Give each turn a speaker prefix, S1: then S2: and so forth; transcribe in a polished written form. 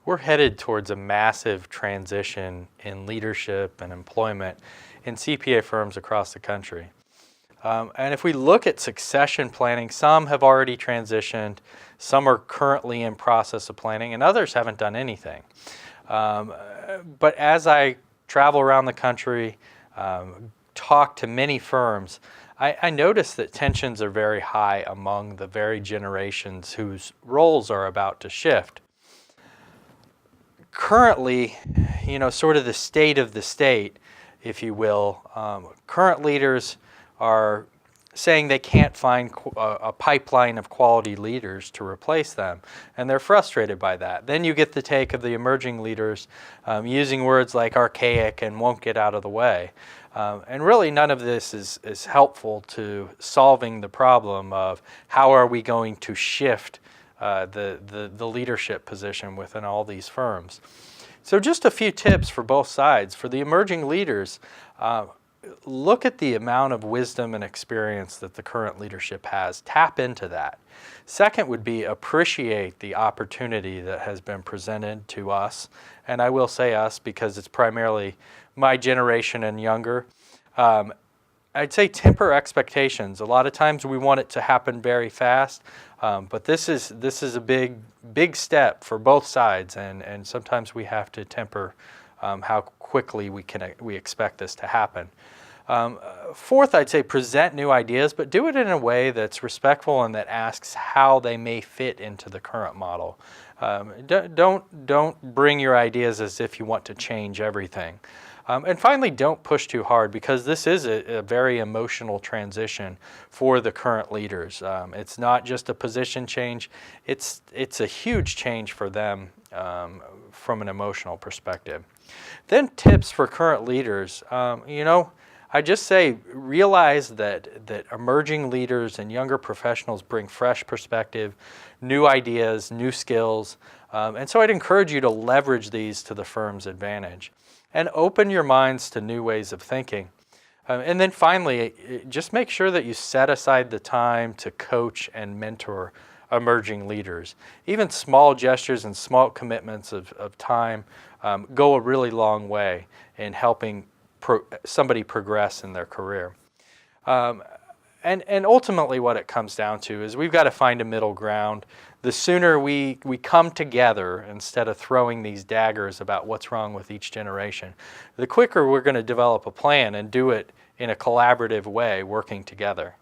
S1: We're headed towards a massive transition in leadership and employment in CPA firms across the country. And if we look at succession planning, some have already transitioned, some are currently in process of planning, and others haven't done anything. But as I travel around the country, talk to many firms, I notice that tensions are very high among the very generations whose roles are about to shift. Currently, sort of the state of the state, if you will, current leaders are saying they can't find a pipeline of quality leaders to replace them, and they're frustrated by that. Then you get the take of the emerging leaders using words like archaic and won't get out of the way. And really none of this is helpful to solving the problem of how are we going to shift the leadership position within all these firms. So just a few tips for both sides. For the emerging leaders, look at the amount of wisdom and experience that the current leadership has. Tap into that. Second would be appreciate the opportunity that has been presented to us. And I will say us because it's primarily my generation and younger. I'd say temper expectations. A lot of times we want it to happen very fast, but this is a big step for both sides, and sometimes we have to temper how quickly we expect this to happen. Fourth, I'd say present new ideas, but do it in a way that's respectful and that asks how they may fit into the current model. Don't bring your ideas as if you want to change everything. And finally, don't push too hard because this is a very emotional transition for the current leaders. It's not just a position change, it's a huge change for them from an emotional perspective. Then tips for current leaders. I just say realize that emerging leaders and younger professionals bring fresh perspective, new ideas, new skills, and so I'd encourage you to leverage these to the firm's advantage. And open your minds to new ways of thinking. And then finally, just make sure that you set aside the time to coach and mentor emerging leaders. Even small gestures and small commitments of time go a really long way in helping somebody progress in their career. And ultimately what it comes down to is we've got to find a middle ground. The sooner we come together instead of throwing these daggers about what's wrong with each generation, the quicker we're going to develop a plan and do it in a collaborative way, working together.